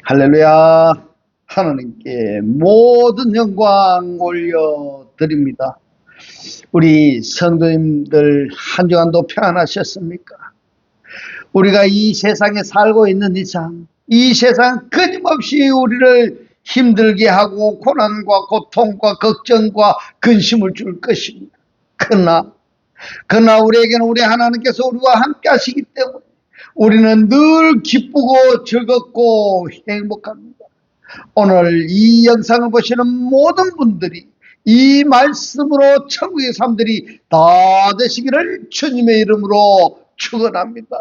할렐루야. 하나님께 모든 영광 올려드립니다. 우리 성도님들 한 주간도 평안하셨습니까? 우리가 이 세상에 살고 있는 이상 이 세상 끊임없이 우리를 힘들게 하고 고난과 고통과 걱정과 근심을 줄 것입니다. 그러나 우리에게는 우리 하나님께서 우리와 함께 하시기 때문에 우리는 늘 기쁘고 즐겁고 행복합니다. 오늘 이 영상을 보시는 모든 분들이 이 말씀으로 천국의 삶들이 다 되시기를 주님의 이름으로 축원합니다.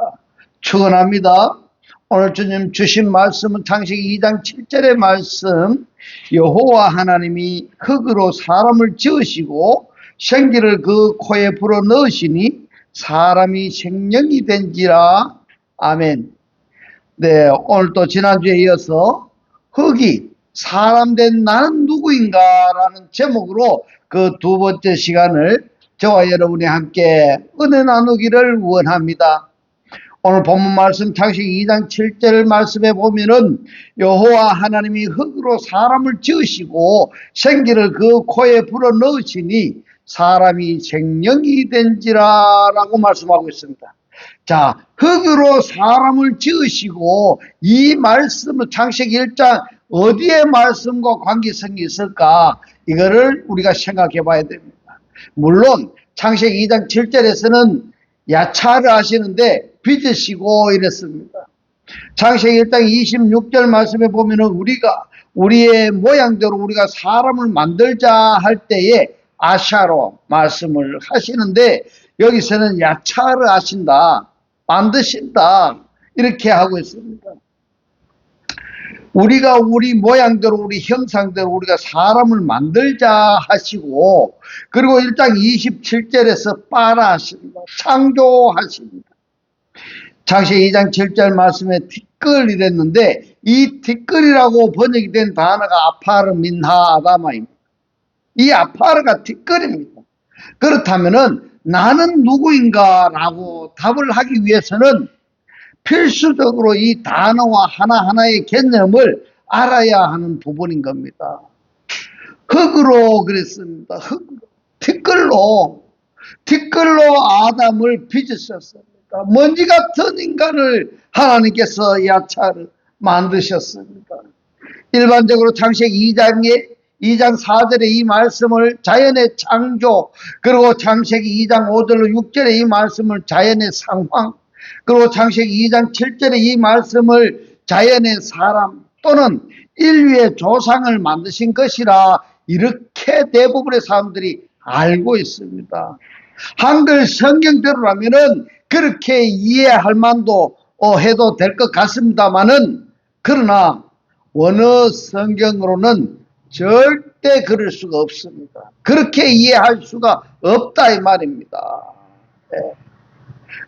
오늘 주님 주신 말씀은 창세기 2장 7절의 말씀, 여호와 하나님이 흙으로 사람을 지으시고 생기를 그 코에 불어 넣으시니 사람이 생명이 된지라. 아멘. 네, 오늘 또 지난주에 이어서 흙이 사람 된 나는 누구인가 라는 제목으로 그 두 번째 시간을 저와 여러분이 함께 은혜 나누기를 원합니다. 오늘 본문 말씀 창세기 2장 7절 말씀에 보면은 여호와 하나님이 흙으로 사람을 지으시고 생기를 그 코에 불어 넣으시니 사람이 생명이 된지라 라고 말씀하고 있습니다. 자, 흙으로 사람을 지으시고 이 말씀은 창세기 1장 어디에 말씀과 관계성이 있을까? 이거를 우리가 생각해 봐야 됩니다. 물론 창세기 2장 7절에서는 야차를 하시는데 빚으시고 이랬습니다. 창세기 1장 26절 말씀에 보면은 우리의 모양대로 우리가 사람을 만들자 할 때에 아샤로 말씀을 하시는데 여기서는 야차를 하신다, 만드신다 이렇게 하고 있습니다. 우리가 우리 모양대로 우리 형상대로 우리가 사람을 만들자 하시고, 그리고 1장 27절에서 빠라 하십니다. 창조하십니다. 창세기 2장 7절 말씀에 티끌 이랬는데 이 티끌이라고 번역이 된 단어가 아파르 민하 아다마입니다. 이 아파르가 티끌입니다. 그렇다면은 나는 누구인가 라고 답을 하기 위해서는 필수적으로 이 단어와 하나하나의 개념을 알아야 하는 부분인 겁니다. 흙으로 그랬습니다. 흙으로. 티끌로 아담을 빚으셨습니다. 먼지 같은 인간을 하나님께서 야차를 만드셨습니다. 일반적으로 창세기 2장 4절에 이 말씀을 자연의 창조, 그리고 창세기 2장 5절로 6절에 이 말씀을 자연의 상황, 그리고 창세기 2장 7절에 이 말씀을 자연의 사람 또는 인류의 조상을 만드신 것이라 이렇게 대부분의 사람들이 알고 있습니다. 한글 성경대로라면은 그렇게 이해할 만도 해도 될 것 같습니다만은, 그러나 원어 성경으로는 절대 그럴 수가 없습니다. 그렇게 이해할 수가 없다 이 말입니다. 네.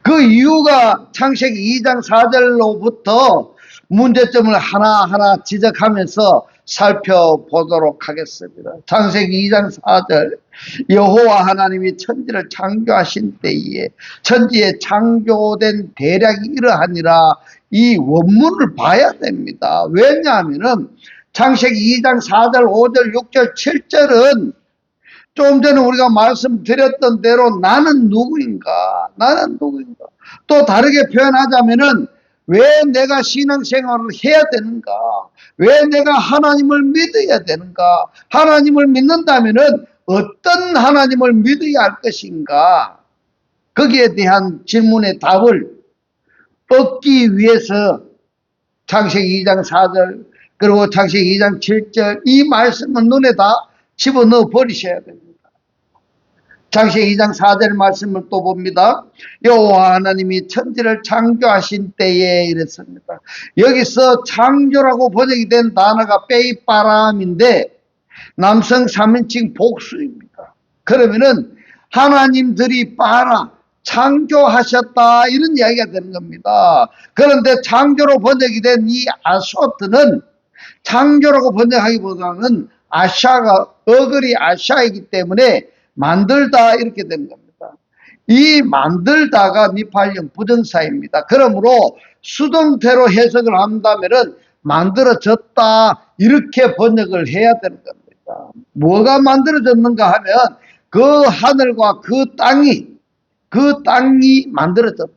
그 이유가 창세기 2장 4절로부터 문제점을 하나하나 지적하면서 살펴보도록 하겠습니다. 창세기 2장 4절, 여호와 하나님이 천지를 창조하신 때에 천지에 창조된 대략이 이러하니라. 이 원문을 봐야 됩니다. 왜냐하면은 창세기 2장 4절 5절 6절 7절은 좀 전에 우리가 말씀드렸던 대로 나는 누구인가 또 다르게 표현하자면은 왜 내가 신앙생활을 해야 되는가, 왜 내가 하나님을 믿어야 되는가, 하나님을 믿는다면은 어떤 하나님을 믿어야 할 것인가, 거기에 대한 질문의 답을 얻기 위해서 창세기 2장 4절 그리고 창세기 2장 7절 이 말씀은 눈에 다 집어넣어 버리셔야 됩니다. 창세기 2장 4절 말씀을 또 봅니다. 여호와 하나님이 천지를 창조하신 때에 이랬습니다. 여기서 창조라고 번역이 된 단어가 빼이빠람인데 남성 3인칭 복수입니다. 그러면은 하나님들이 빠라 창조하셨다 이런 이야기가 되는 겁니다. 그런데 창조로 번역이 된 이 아소트는 창조라고 번역하기보다는 아샤가 어글이 아샤이기 때문에 만들다 이렇게 된 겁니다. 이 만들다가 니팔령 부정사입니다. 그러므로 수동태로 해석을 한다면은 만들어졌다 이렇게 번역을 해야 되는 겁니다. 뭐가 만들어졌는가 하면 그 하늘과 그 땅이 만들어졌다.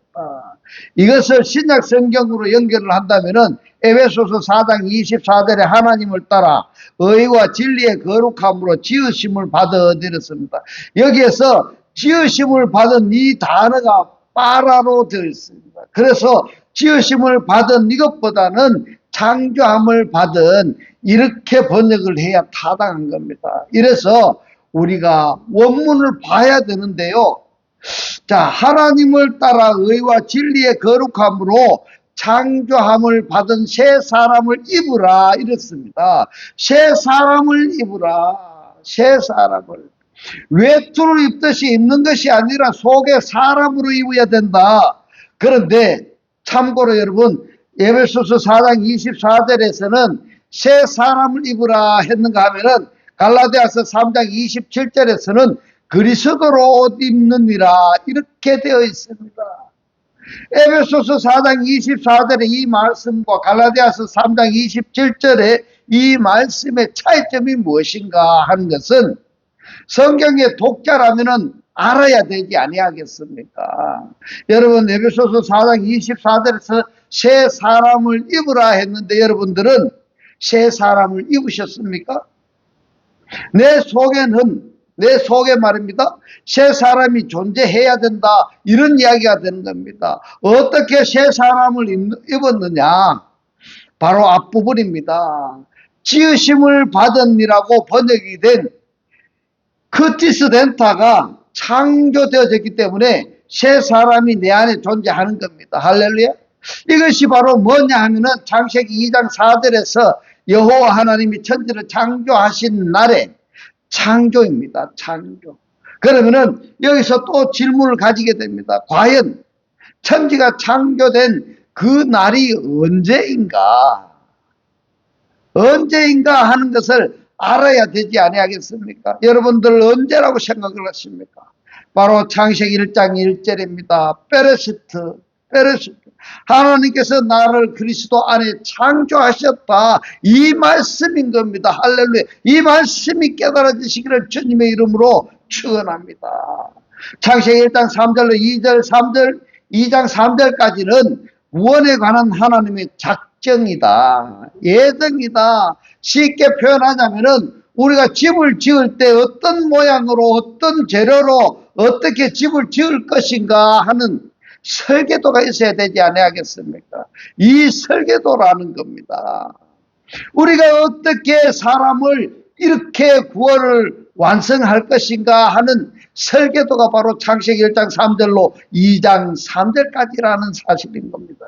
이것을 신약 성경으로 연결을 한다면은 에베소서 4장 24절에 하나님을 따라 의와 진리의 거룩함으로 지으심을 받아들였습니다. 여기에서 지으심을 받은 이 단어가 빠라로 되어 있습니다. 그래서 지으심을 받은 이것보다는 창조함을 받은 이렇게 번역을 해야 타당한 겁니다. 이래서 우리가 원문을 봐야 되는데요. 자, 하나님을 따라 의와 진리의 거룩함으로 창조함을 받은 새 사람을 입으라 이랬습니다. 새 사람을 입으라. 새 사람을. 외투를 입듯이 입는 것이 아니라 속에 사람으로 입어야 된다. 그런데 참고로 여러분 에베소서 4장 24절에서는 새 사람을 입으라 했는가 하면은 갈라디아서 3장 27절에서는 그리스도로 옷 입느니라 이렇게 되어 있습니다. 에베소서 4장 24절의 이 말씀과 갈라디아서 3장 27절의 이 말씀의 차이점이 무엇인가 하는 것은 성경의 독자라면은 알아야 되지 아니하겠습니까? 여러분 에베소서 4장 24절에서 새 사람을 입으라 했는데 여러분들은 새 사람을 입으셨습니까? 내 속에 말입니다. 새 사람이 존재해야 된다. 이런 이야기가 되는 겁니다. 어떻게 새 사람을 입었느냐? 바로 앞부분입니다. 지으심을 받은이라고 번역이 된 크티스 덴타가 창조되어졌기 때문에 새 사람이 내 안에 존재하는 겁니다. 할렐루야. 이것이 바로 뭐냐 하면은 창세기 2장 4절에서 여호와 하나님이 천지를 창조하신 날에 창조입니다. 창조. 그러면은 여기서 또 질문을 가지게 됩니다. 과연 천지가 창조된 그 날이 언제인가? 언제인가 하는 것을 알아야 되지 아니하겠습니까? 여러분들 언제라고 생각을 하십니까? 바로 창세기 1장 1절입니다. 베레시트. 하나님께서 나를 그리스도 안에 창조하셨다. 이 말씀인 겁니다. 할렐루야. 이 말씀이 깨달아지시기를 주님의 이름으로 축원합니다. 창세기 1장 3절로 2장 3절까지는 구원에 관한 하나님의 작정이다. 예정이다. 쉽게 표현하자면은 우리가 집을 지을 때 어떤 모양으로 어떤 재료로 어떻게 집을 지을 것인가 하는 설계도가 있어야 되지 아니하겠습니까? 이 설계도라는 겁니다. 우리가 어떻게 사람을 이렇게 구원을 완성할 것인가 하는 설계도가 바로 창세기 1장 3절로 2장 3절까지라는 사실인 겁니다.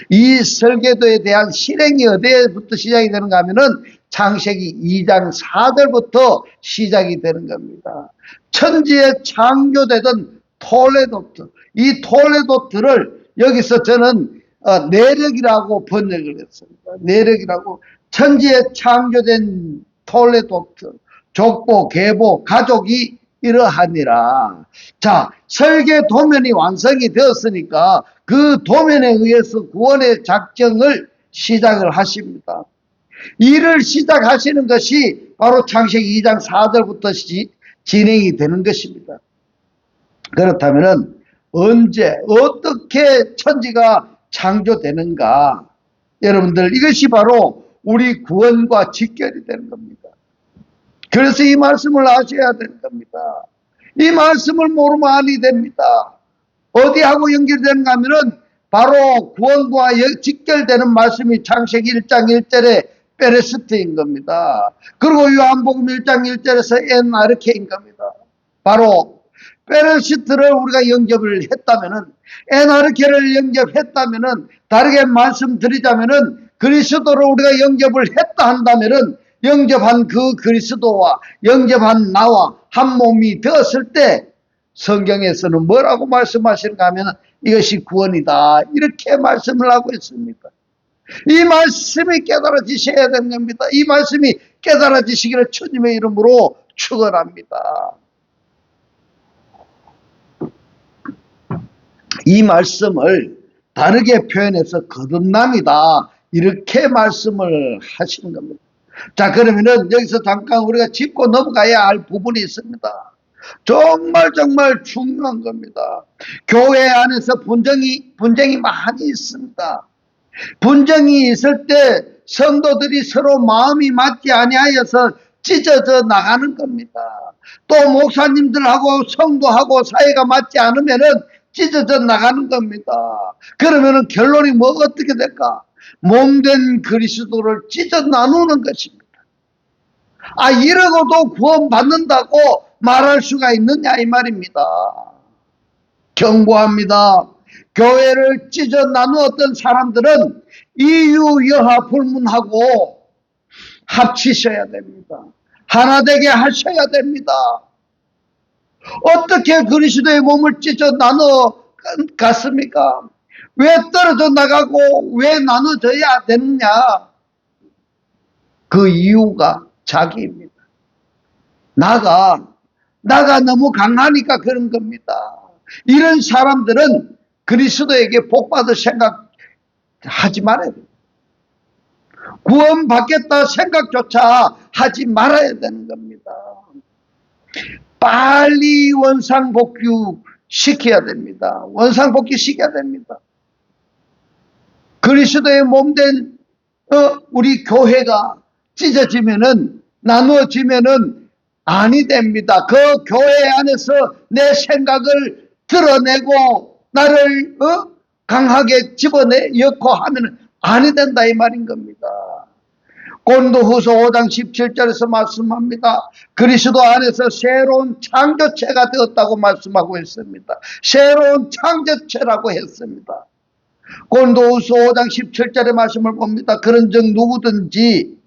이 설계도에 대한 실행이 어디에부터 시작이 되는가 하면은 창세기 2장 4절부터 시작이 되는 겁니다. 천지에 창조되던 톨레도트, 이 톨레도트를 여기서 저는 내력이라고 번역을 했습니다. 내력이라고. 천지에 창조된 톨레도트, 족보, 계보, 가족이 이러하니라. 자, 설계 도면이 완성이 되었으니까 그 도면에 의해서 구원의 작정을 시작을 하십니다. 일을 시작하시는 것이 바로 창세기 2장 4절부터 진행이 되는 것입니다. 그렇다면 언제 어떻게 천지가 창조되는가? 여러분들 이것이 바로 우리 구원과 직결이 되는 겁니다. 그래서 이 말씀을 아셔야 되는 겁니다. 이 말씀을 모르면 아니 됩니다. 어디하고 연결되는가 하면은 바로 구원과 직결되는 말씀이 창세기 1장 1절에 베레스트인 겁니다. 그리고 요한복음 1장 1절에서 엔아르케인 겁니다. 바로 베레시트를 우리가 영접을 했다면은, 엔아르케를 영접했다면은, 다르게 말씀드리자면은 그리스도를 우리가 영접을 했다 한다면은 영접한 그 그리스도와 영접한 나와 한 몸이 되었을 때 성경에서는 뭐라고 말씀하시는가 하면 이것이 구원이다. 이렇게 말씀을 하고 있습니다. 이 말씀이 깨달아지셔야 되는 겁니다. 이 말씀이 깨달아지시기를 주님의 이름으로 축원합니다. 이 말씀을 다르게 표현해서 거듭남이다. 이렇게 말씀을 하시는 겁니다. 자, 그러면은 여기서 잠깐 우리가 짚고 넘어가야 할 부분이 있습니다. 정말 중요한 겁니다. 교회 안에서 분쟁이 많이 있습니다. 분쟁이 있을 때 성도들이 서로 마음이 맞지 아니하여서 찢어져 나가는 겁니다. 또 목사님들하고 성도하고 사이가 맞지 않으면은 찢어져 나가는 겁니다. 그러면은 결론이 뭐 어떻게 될까? 몸된 그리스도를 찢어 나누는 것입니다. 이러고도 구원받는다고 말할 수가 있느냐 이 말입니다. 경고합니다. 교회를 찢어 나누었던 사람들은 이유 여하 불문하고 합치셔야 됩니다. 하나 되게 하셔야 됩니다. 어떻게 그리스도의 몸을 찢어 나눠 갔습니까? 왜 떨어져 나가고 왜 나눠져야 되느냐? 그 이유가 자기입니다. 나가 너무 강하니까 그런 겁니다. 이런 사람들은 그리스도에게 복받을 생각 하지 말아야 돼요. 구원받겠다 생각조차 하지 말아야 되는 겁니다. 빨리 원상복귀 시켜야 됩니다. 원상복귀 시켜야 됩니다. 그리스도의 몸된 우리 교회가 찢어지면은 나누어지면은 아니 됩니다. 그 교회 안에서 내 생각을 드러내고 나를 강하게 집어넣고 하면 아니 된다 이 말인 겁니다. 고린도후서 5장 17절에서 말씀합니다. 그리스도 안에서 새로운 창조체가 되었다고 말씀하고 있습니다. 새로운 창조체라고 했습니다. 고린도후서 5장 17절의 말씀을 봅니다. 그런즉 누구든지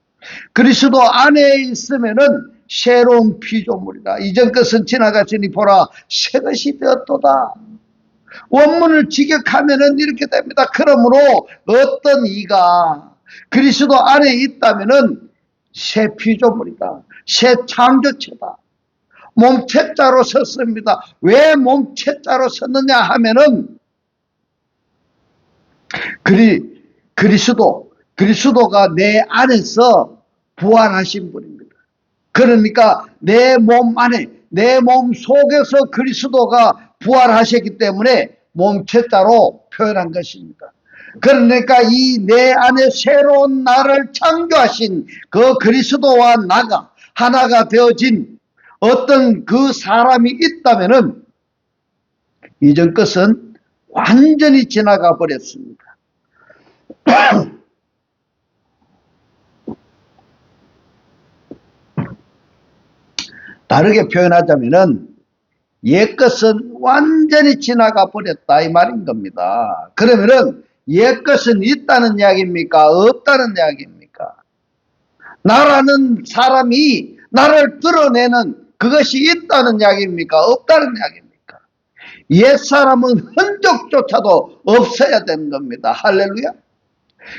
그리스도 안에 있으면은 새로운 피조물이다. 이전 것은 지나갔으니 보라 새 것이 되었도다. 원문을 직역하면은 이렇게 됩니다. 그러므로 어떤 이가 그리스도 안에 있다면은 새 피조물이다. 새 창조체다. 몸체자로 섰습니다. 왜 몸체자로 섰느냐 하면은 그리스도가 내 안에서 부활하신 분입니다. 그러니까 내 몸 안에, 내 몸 속에서 그리스도가 부활하셨기 때문에 몸체자로 표현한 것입니다. 그러니까 이 내 안에 새로운 나를 창조하신 그 그리스도와 나가 하나가 되어진 어떤 그 사람이 있다면은 이전 것은 완전히 지나가 버렸습니다. 다르게 표현하자면은 옛것은 완전히 지나가 버렸다 이 말인 겁니다. 그러면은 옛것은 있다는 이야기입니까? 없다는 이야기입니까? 나라는 사람이 나를 드러내는 그것이 있다는 이야기입니까? 없다는 이야기입니까? 옛사람은 흔적조차도 없어야 되는 겁니다. 할렐루야.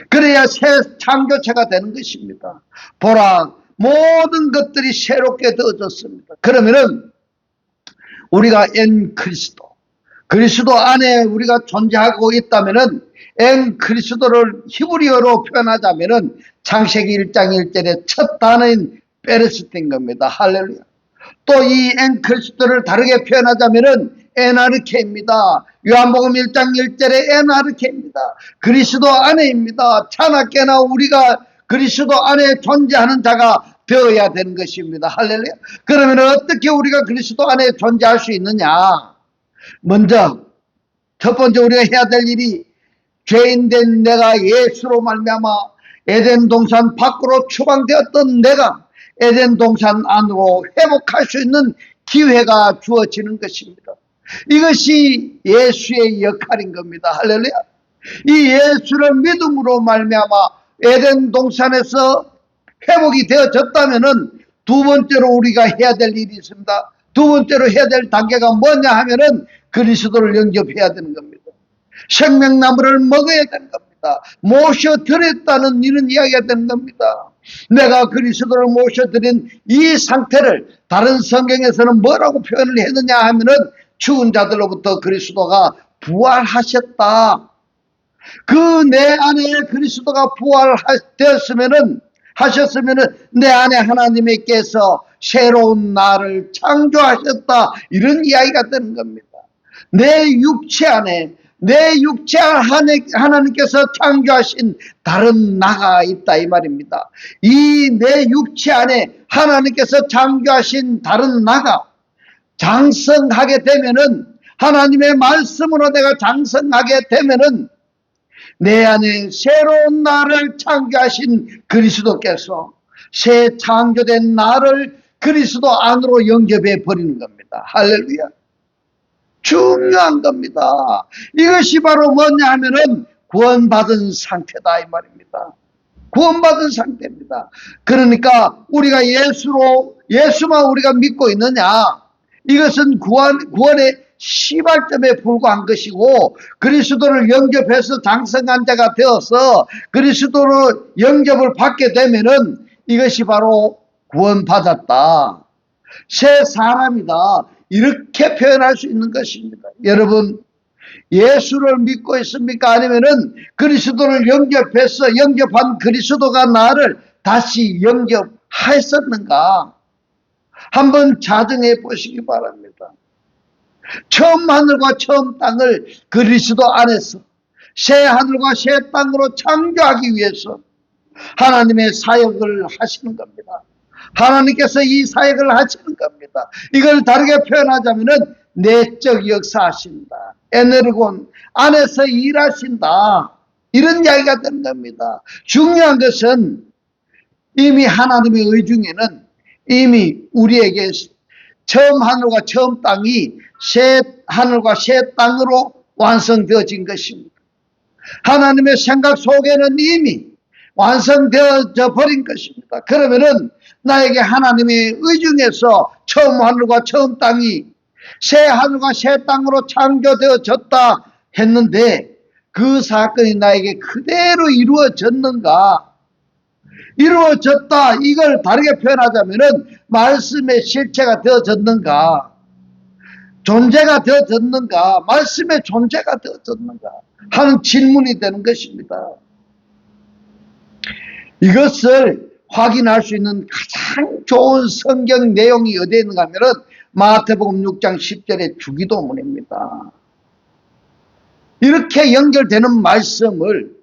그래야 새 창조체가 되는 것입니다. 보라 모든 것들이 새롭게 되어졌습니다. 그러면은 우리가 엔 그리스도 안에 우리가 존재하고 있다면은 엔 그리스도를 히브리어로 표현하자면은 창세기 1장 1절의 첫 단어인 페레스트인 겁니다. 할렐루야. 또 이 엔 그리스도를 다르게 표현하자면은 에나르케입니다. 요한복음 1장 1절의 에나르케입니다. 그리스도 안에입니다. 차나깨나 우리가 그리스도 안에 존재하는 자가 되어야 되는 것입니다. 할렐루야. 그러면 어떻게 우리가 그리스도 안에 존재할 수 있느냐? 먼저 첫 번째 우리가 해야 될 일이 죄인된 내가 예수로 말미암아 에덴 동산 밖으로 추방되었던 내가 에덴 동산 안으로 회복할 수 있는 기회가 주어지는 것입니다. 이것이 예수의 역할인 겁니다. 할렐루야. 이 예수를 믿음으로 말미암아 에덴 동산에서 회복이 되어졌다면은 두 번째로 우리가 해야 될 일이 있습니다. 두 번째로 해야 될 단계가 뭐냐 하면은 그리스도를 영접해야 되는 겁니다. 생명나무를 먹어야 되는 겁니다. 모셔드렸다는 이런 이야기가 되는 겁니다. 내가 그리스도를 모셔드린 이 상태를 다른 성경에서는 뭐라고 표현을 했느냐 하면은 죽은 자들로부터 그리스도가 부활하셨다. 그 내 안에 그리스도가 부활되었으면은 하셨으면은 내 안에 하나님께서 새로운 나를 창조하셨다, 이런 이야기가 되는 겁니다. 내 육체 안에 하나님께서 창조하신 다른 나가 있다, 이 말입니다. 이 내 육체 안에 하나님께서 창조하신 다른 나가 장성하게 되면은, 하나님의 말씀으로 내가 장성하게 되면은 내 안에 새로운 나를 창조하신 그리스도께서 새 창조된 나를 그리스도 안으로 영접해 버리는 겁니다. 할렐루야. 중요한 겁니다. 이것이 바로 뭐냐 하면은 구원받은 상태다, 이 말입니다. 구원받은 상태입니다. 그러니까 우리가 예수만 우리가 믿고 있느냐, 이것은 구원의 시발점에 불과한 것이고, 그리스도를 영접해서 장성한 자가 되어서 그리스도를 영접을 받게 되면은 이것이 바로 구원받았다, 새 사람이다, 이렇게 표현할 수 있는 것입니다. 여러분, 예수를 믿고 있습니까? 아니면은 그리스도를 영접한 그리스도가 나를 다시 영접하였었는가? 한번 자정해 보시기 바랍니다. 처음 하늘과 처음 땅을 그리스도 안에서 새 하늘과 새 땅으로 창조하기 위해서 하나님의 사역을 하시는 겁니다. 하나님께서 이 사역을 하시는 겁니다. 이걸 다르게 표현하자면은 내적 역사하신다, 에너gon 안에서 일하신다, 이런 이야기가 되는 겁니다. 중요한 것은 이미 하나님의 의중에는 이미 우리에게 처음 하늘과 처음 땅이 새 하늘과 새 땅으로 완성되어진 것입니다. 하나님의 생각 속에는 이미 완성되어져 버린 것입니다. 그러면은 나에게 하나님의 의중에서 처음 하늘과 처음 땅이 새 하늘과 새 땅으로 창조되어졌다 했는데, 그 사건이 나에게 그대로 이루어졌는가? 이루어졌다, 이걸 다르게 표현하자면은 말씀의 실체가 되어졌는가? 존재가 되어졌는가? 말씀의 존재가 되어졌는가? 하는 질문이 되는 것입니다. 이것을 확인할 수 있는 가장 좋은 성경 내용이 어디에 있는가 하면은 마태복음 6장 10절의 주기도문입니다. 이렇게 연결되는 말씀을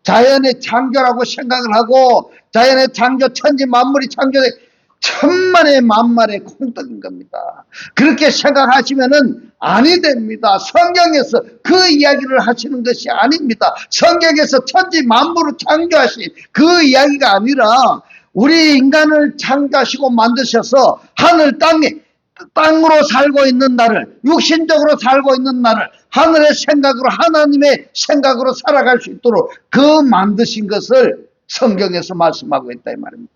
자연의 창조라고 생각을 하고, 자연의 창조, 천지 만물이 창조된 천만의 만만의 콩떡인 겁니다. 그렇게 생각하시면은 아니 됩니다. 성경에서 그 이야기를 하시는 것이 아닙니다. 성경에서 천지 만물을 창조하신 그 이야기가 아니라, 우리 인간을 창조하시고 만드셔서 하늘 땅으로 살고 있는 나를, 육신적으로 살고 있는 나를 하늘의 생각으로, 하나님의 생각으로 살아갈 수 있도록 그 만드신 것을 성경에서 말씀하고 있다, 이 말입니다.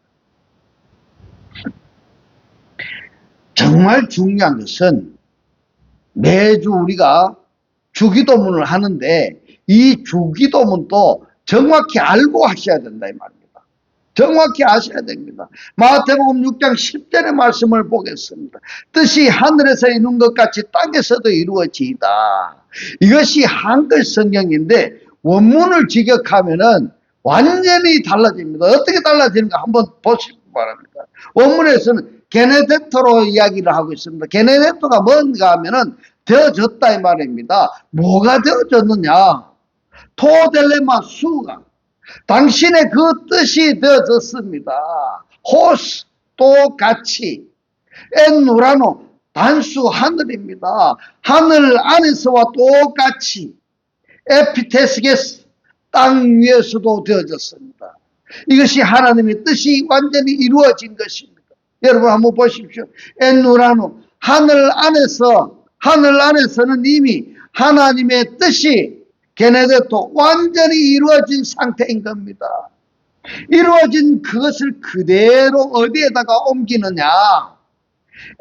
정말 중요한 것은 매주 우리가 주기도문을 하는데, 이 주기도문도 정확히 알고 하셔야 된다, 이 말입니다. 정확히 아셔야 됩니다. 마태복음 6장 10절의 말씀을 보겠습니다. 뜻이 하늘에서 이룬 것 같이 땅에서도 이루어지이다. 이것이 한글 성경인데 원문을 직역하면은 완전히 달라집니다. 어떻게 달라지는가 한번 보시기 바랍니다. 원문에서는 게네데토로 이야기를 하고 있습니다. 게네데토가 뭔가 하면은 되어졌다, 이 말입니다. 뭐가 되어졌느냐? 토델레마 수가, 당신의 그 뜻이 되어졌습니다. 호스, 똑같이. 엔누라노, 단수 하늘입니다. 하늘 안에서와 똑같이. 에피테스게스, 땅 위에서도 되어졌습니다. 이것이 하나님의 뜻이 완전히 이루어진 것입니다. 여러분 한번 보십시오. 엔누라노, 하늘 안에서는 이미 하나님의 뜻이 게네데토 완전히 이루어진 상태인 겁니다. 이루어진 그것을 그대로 어디에다가 옮기느냐?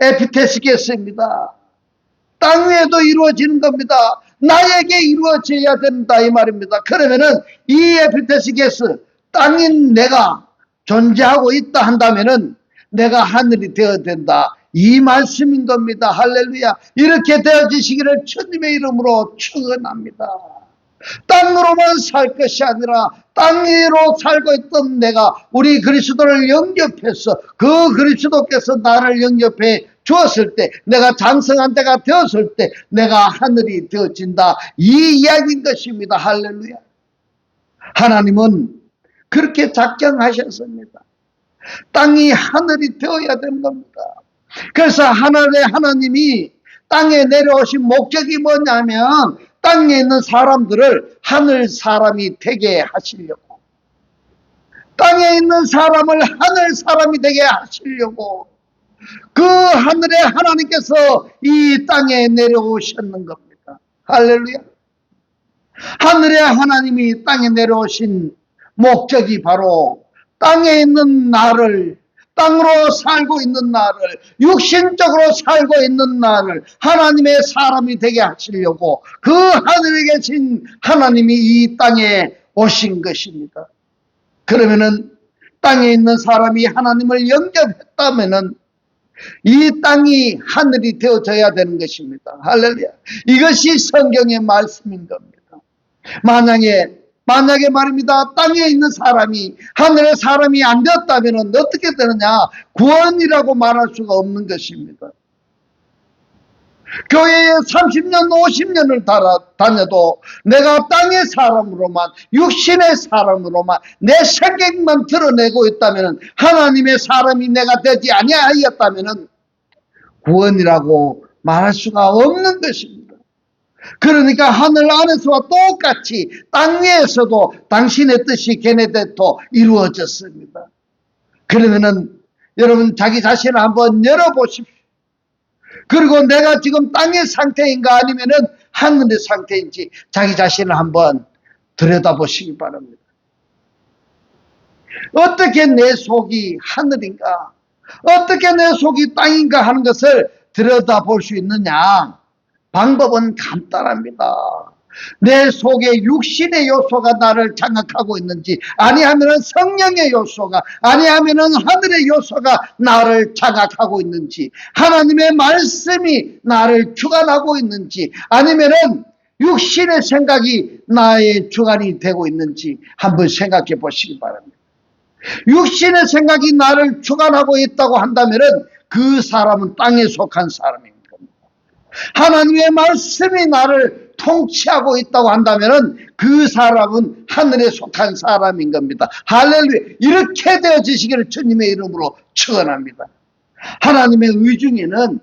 에피테스게스입니다. 땅 위에도 이루어지는 겁니다. 나에게 이루어져야 된다, 이 말입니다. 그러면은 이 에피테스게스, 땅인 내가 존재하고 있다 한다면은 내가 하늘이 되어야 된다, 이 말씀인 겁니다. 할렐루야. 이렇게 되어지시기를 주님의 이름으로 축원합니다. 땅으로만 살 것이 아니라 땅 위로 살고 있던 내가 우리 그리스도를 영접해서 그 그리스도께서 나를 영접해 주었을 때, 내가 장성한 때가 되었을 때 내가 하늘이 되어진다, 이 이야기인 것입니다. 할렐루야. 하나님은 그렇게 작정하셨습니다. 땅이 하늘이 되어야 되는 겁니다. 그래서 하늘의 하나님이 땅에 내려오신 목적이 뭐냐면 땅에 있는 사람들을 하늘 사람이 되게 하시려고, 땅에 있는 사람을 하늘 사람이 되게 하시려고 그 하늘의 하나님께서 이 땅에 내려오셨는 겁니다. 할렐루야. 하늘의 하나님이 땅에 내려오신 목적이 바로 땅에 있는 나를, 땅으로 살고 있는 나를, 육신적으로 살고 있는 나를 하나님의 사람이 되게 하시려고 그 하늘에 계신 하나님이 이 땅에 오신 것입니다. 그러면은 땅에 있는 사람이 하나님을 영접했다면은 이 땅이 하늘이 되어져야 되는 것입니다. 할렐루야. 이것이 성경의 말씀인 겁니다. 만약에 말입니다, 땅에 있는 사람이 하늘의 사람이 안 되었다면 어떻게 되느냐? 구원이라고 말할 수가 없는 것입니다. 교회에 30년 50년을 다녀도 내가 땅의 사람으로만, 육신의 사람으로만 내 성격만 드러내고 있다면, 하나님의 사람이 내가 되지 아니하였다면 구원이라고 말할 수가 없는 것입니다. 그러니까 하늘 안에서와 똑같이 땅 위에서도 당신의 뜻이 걔네들도 이루어졌습니다. 그러면은 여러분 자기 자신을 한번 열어보십시오. 그리고 내가 지금 땅의 상태인가 아니면은 하늘의 상태인지 자기 자신을 한번 들여다보시기 바랍니다. 어떻게 내 속이 하늘인가, 어떻게 내 속이 땅인가 하는 것을 들여다볼 수 있느냐? 방법은 간단합니다. 내 속에 육신의 요소가 나를 장악하고 있는지, 아니하면 성령의 요소가, 아니하면 하늘의 요소가 나를 장악하고 있는지, 하나님의 말씀이 나를 주관하고 있는지, 아니면 육신의 생각이 나의 주관이 되고 있는지 한번 생각해 보시기 바랍니다. 육신의 생각이 나를 주관하고 있다고 한다면 그 사람은 땅에 속한 사람입니다. 하나님의 말씀이 나를 통치하고 있다고 한다면 그 사람은 하늘에 속한 사람인 겁니다. 할렐루야. 이렇게 되어지시기를 주님의 이름으로 축원합니다. 하나님의 의중에는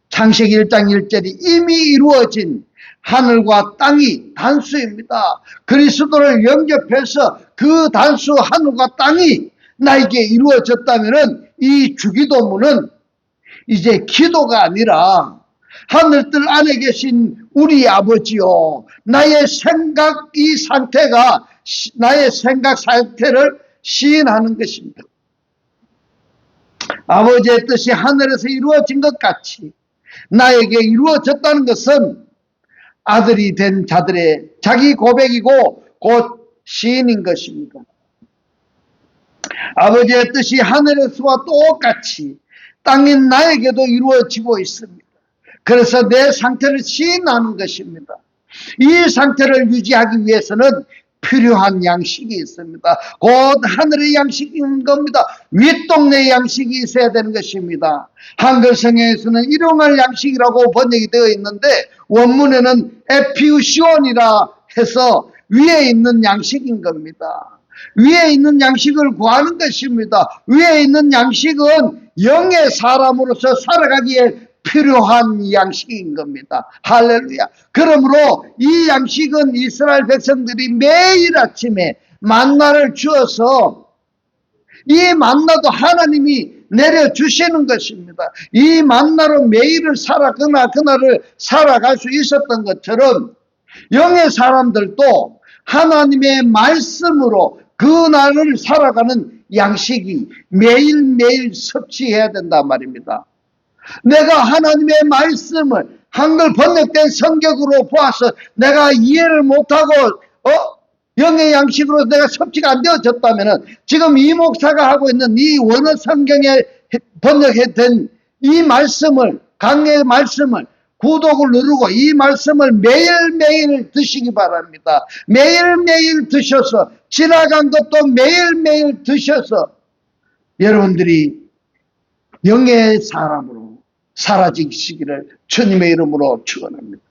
창세기 1장 1절이 이미 이루어진 하늘과 땅이 단수입니다. 그리스도를 영접해서 그 단수 하늘과 땅이 나에게 이루어졌다면 이 주기도문은 이제 기도가 아니라 하늘들 안에 계신 우리 아버지요, 나의 생각 이 상태가 나의 생각 상태를 시인하는 것입니다. 아버지의 뜻이 하늘에서 이루어진 것 같이 나에게 이루어졌다는 것은 아들이 된 자들의 자기 고백이고 곧 시인인 것입니다. 아버지의 뜻이 하늘에서와 똑같이 땅인 나에게도 이루어지고 있습니다. 그래서 내 상태를 시인하는 것입니다. 이 상태를 유지하기 위해서는 필요한 양식이 있습니다. 곧 하늘의 양식인 겁니다. 윗동네 양식이 있어야 되는 것입니다. 한글 성경에서는 일용할 양식이라고 번역이 되어 있는데 원문에는 에피우시온이라 해서 위에 있는 양식인 겁니다. 위에 있는 양식을 구하는 것입니다. 위에 있는 양식은 영의 사람으로서 살아가기에 필요한 양식인 겁니다. 할렐루야. 그러므로 이 양식은 이스라엘 백성들이 매일 아침에 만나를 주어서 이 만나도 하나님이 내려주시는 것입니다. 이 만나로 매일을 그날을 살아갈 수 있었던 것처럼 영의 사람들도 하나님의 말씀으로 그날을 살아가는 양식이 매일매일 섭취해야 된단 말입니다. 내가 하나님의 말씀을 한글 번역된 성경으로 보아서 내가 이해를 못하고 영의 양식으로 내가 섭취가 안 되어졌다면 지금 이 목사가 하고 있는 이 원어 성경에 번역된 이 말씀을, 강의 말씀을 구독을 누르고 이 말씀을 매일매일 드시기 바랍니다. 매일매일 드셔서 지나간 것도 매일매일 드셔서 여러분들이 영의 사람으로 사라지시기를 주님의 이름으로 축원합니다.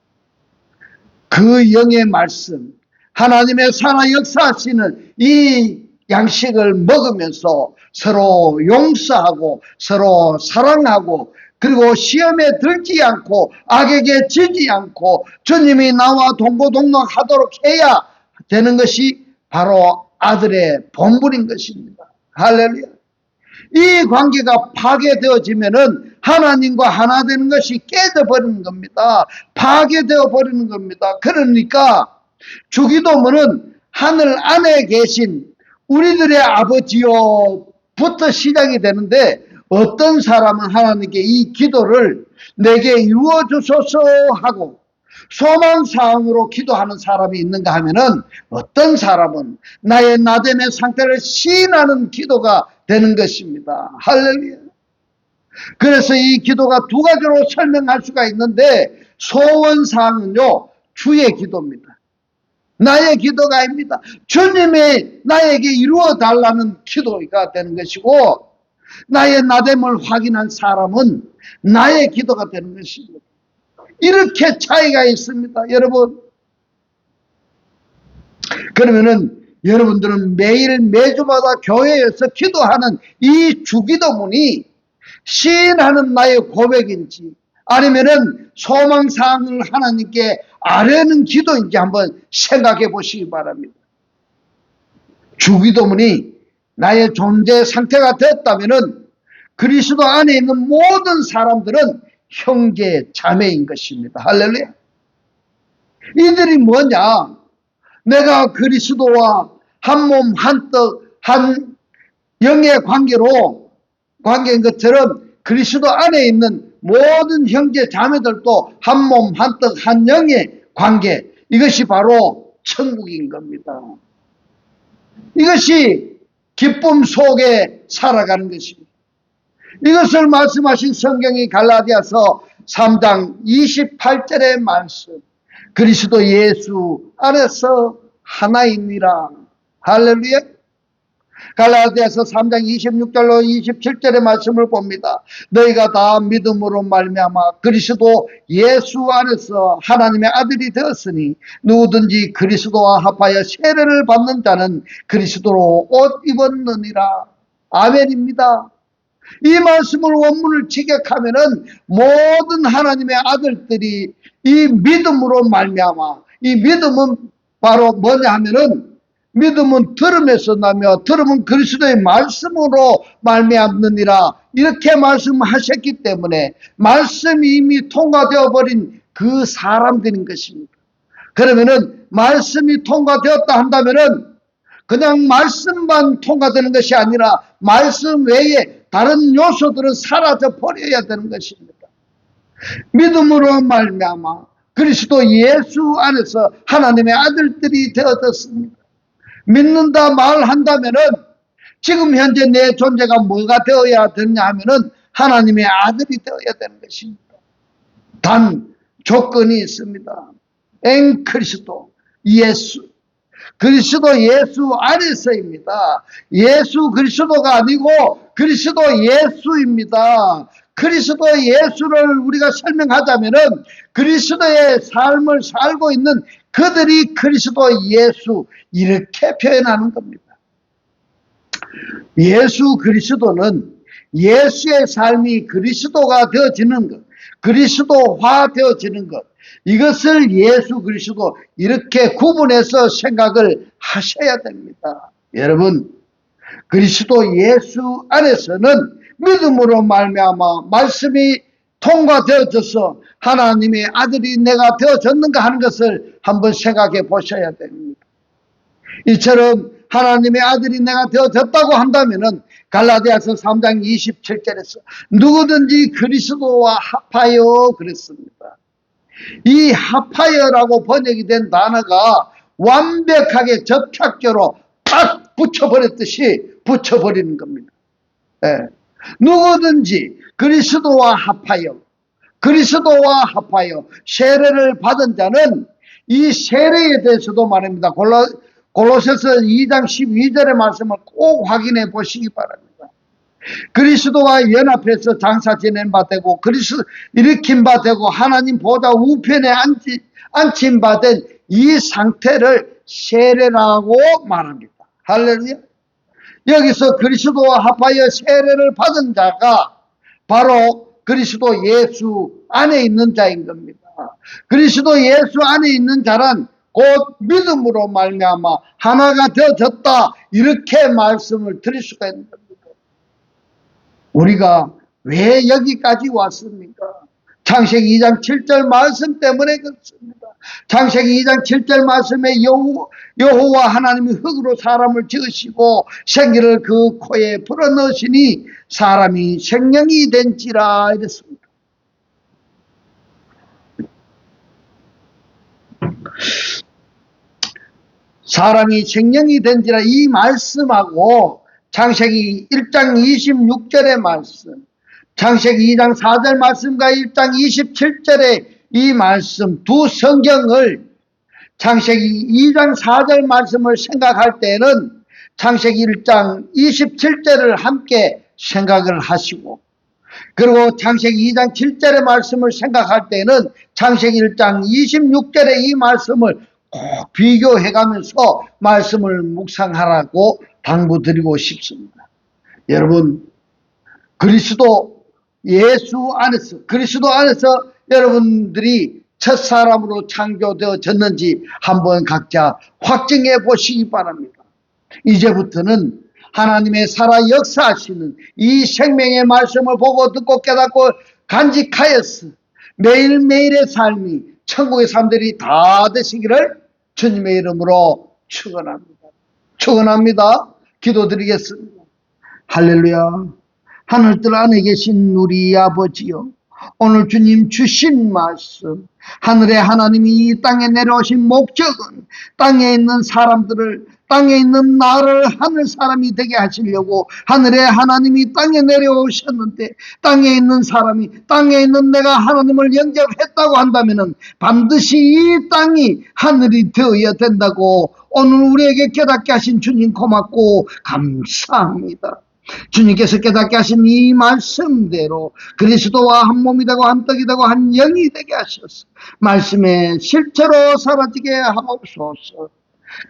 그 영의 말씀, 하나님의 살아 역사하시는 이 양식을 먹으면서 서로 용서하고 서로 사랑하고 그리고 시험에 들지 않고 악에게 지지 않고 주님이 나와 동고동락하도록 해야 되는 것이 바로 아들의 본분인 것입니다. 할렐루야. 이 관계가 파괴되어지면은 하나님과 하나 되는 것이 깨져버리는 겁니다. 파괴되어 버리는 겁니다. 그러니까 주기도문은 하늘 안에 계신 우리들의 아버지요부터 시작이 되는데, 어떤 사람은 하나님께 이 기도를 내게 이루어 주소서 하고 소망사항으로 기도하는 사람이 있는가 하면은, 어떤 사람은 나의 나됨의 상태를 시인하는 기도가 되는 것입니다. 할렐루야. 그래서 이 기도가 두 가지로 설명할 수가 있는데, 소원사항은요 주의 기도입니다. 나의 기도가 아닙니다. 주님이 나에게 이루어 달라는 기도가 되는 것이고, 나의 나됨을 확인한 사람은 나의 기도가 되는 것입니다. 이렇게 차이가 있습니다, 여러분. 그러면은 여러분들은 매일 매주마다 교회에서 기도하는 이 주기도문이 시인하는 나의 고백인지 아니면은 소망사항을 하나님께 아뢰는 기도인지 한번 생각해 보시기 바랍니다. 주기도문이 나의 존재 상태가 되었다면은 그리스도 안에 있는 모든 사람들은 형제 자매인 것입니다. 할렐루야. 이들이 뭐냐? 내가 그리스도와 한 몸 한 떡 한 영의 관계인 것처럼 그리스도 안에 있는 모든 형제 자매들도 한 몸 한 떡 한 영의 관계, 이것이 바로 천국인 겁니다. 이것이 기쁨 속에 살아가는 것입니다. 이것을 말씀하신 성경이 갈라디아서 3장 28절의 말씀, 그리스도 예수 안에서 하나이니라. 할렐루야. 갈라디아서 3장 26절로 27절의 말씀을 봅니다. 너희가 다 믿음으로 말미암아 그리스도 예수 안에서 하나님의 아들이 되었으니 누구든지 그리스도와 합하여 세례를 받는 자는 그리스도로 옷 입었느니라. 아멘입니다. 이 말씀을 원문을 직역하면은 모든 하나님의 아들들이 이 믿음으로 말미암아, 이 믿음은 바로 뭐냐 하면은, 믿음은 들음에서 나며 들음은 그리스도의 말씀으로 말미암느니라, 이렇게 말씀하셨기 때문에 말씀이 이미 통과되어 버린 그 사람들인 것입니다. 그러면은 말씀이 통과되었다 한다면은 그냥 말씀만 통과되는 것이 아니라 말씀 외에 다른 요소들은 사라져 버려야 되는 것입니다. 믿음으로 말미암아 그리스도 예수 안에서 하나님의 아들들이 되어졌습니다. 믿는다 말한다면은 지금 현재 내 존재가 뭐가 되어야 되냐 하면은 하나님의 아들이 되어야 되는 것입니다. 단 조건이 있습니다. 엔 그리스도 예수, 그리스도 예수 안에서입니다. 예수 그리스도가 아니고 그리스도 예수입니다. 그리스도 예수를 우리가 설명하자면은 그리스도의 삶을 살고 있는 그들이 그리스도 예수, 이렇게 표현하는 겁니다. 예수 그리스도는 예수의 삶이 그리스도가 되어지는 것, 그리스도화 되어지는 것, 이것을 예수 그리스도 이렇게 구분해서 생각을 하셔야 됩니다. 여러분, 그리스도 예수 안에서는 믿음으로 말미암아 말씀이 통과되어져서 하나님의 아들이 내가 되어졌는가 하는 것을 한번 생각해 보셔야 됩니다. 이처럼 하나님의 아들이 내가 되어졌다고 한다면은 갈라디아서 3장 27절에서 누구든지 그리스도와 합하여 그랬습니다. 이 합하여라고 번역이 된 단어가 완벽하게 접착제로 딱 붙여버렸듯이 붙여버리는 겁니다. 네. 누구든지 그리스도와 합하여, 그리스도와 합하여 세례를 받은 자는 이 세례에 대해서도 말합니다. 골로새서 2장 12절의 말씀을 꼭 확인해 보시기 바랍니다. 그리스도와 연합해서 장사 지낸 바 되고 일으킨 바 되고 하나님 보좌 우편에 앉힌 바 된 이 상태를 세례라고 말합니다. 할렐루야. 여기서 그리스도와 합하여 세례를 받은 자가 바로 그리스도 예수 안에 있는 자인 겁니다. 그리스도 예수 안에 있는 자란 곧 믿음으로 말미암아 하나가 되어졌다, 이렇게 말씀을 드릴 수가 있는 겁니다. 우리가 왜 여기까지 왔습니까? 창세기 2장 7절 말씀 때문에 그렇습니다. 창세기 2장 7절 말씀에 여호와 하나님이 흙으로 사람을 지으시고 생기를 그 코에 불어넣으시니 사람이 생명이 된지라 이랬습니다. 사람이 생명이 된지라 이 말씀하고 창세기 1장 26절의 말씀, 창세기 2장 4절 말씀과 1장 27절의 이 말씀 두 성경을 창세기 2장 4절 말씀을 생각할 때는 창세기 1장 27절을 함께 생각을 하시고, 그리고 창세기 2장 7절의 말씀을 생각할 때는 창세기 1장 26절의 이 말씀을 꼭 비교해가면서 말씀을 묵상하라고 당부드리고 싶습니다. 여러분, 그리스도 예수 안에서, 그리스도 안에서 여러분들이 첫사람으로 창조되어졌는지 한번 각자 확증해 보시기 바랍니다. 이제부터는 하나님의 살아 역사하시는 이 생명의 말씀을 보고 듣고 깨닫고 간직하였어 매일매일의 삶이 천국의 삶들이 다 되시기를 주님의 이름으로 축원합니다. 기도드리겠습니다. 할렐루야. 하늘들 안에 계신 우리 아버지요, 오늘 주님 주신 말씀, 하늘의 하나님이 이 땅에 내려오신 목적은 땅에 있는 사람들을, 땅에 있는 나를 하늘 사람이 되게 하시려고 하늘의 하나님이 땅에 내려오셨는데, 땅에 있는 사람이, 땅에 있는 내가 하나님을 영접했다고 한다면 반드시 이 땅이 하늘이 되어야 된다고 오늘 우리에게 깨닫게 하신 주님 고맙고 감사합니다. 주님께서 깨닫게 하신 이 말씀대로 그리스도와 한 몸이 되고 한 떡이 되고 한 영이 되게 하셔서 말씀에 실제로 사라지게 하옵소서.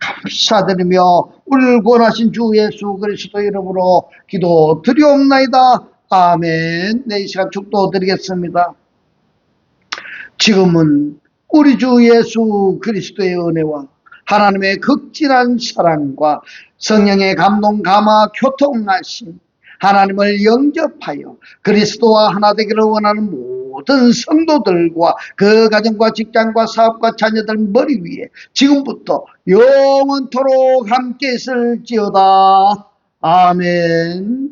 감사드리며 우리를 구원하신 주 예수 그리스도 이름으로 기도 드리옵나이다. 아멘. 네, 이 시간 축도 드리겠습니다. 지금은 우리 주 예수 그리스도의 은혜와 하나님의 극진한 사랑과 성령의 감동, 감화, 교통하심, 하나님을 영접하여 그리스도와 하나 되기를 원하는 모든 성도들과 그 가정과 직장과 사업과 자녀들 머리 위에 지금부터 영원토록 함께 있을지어다. 아멘.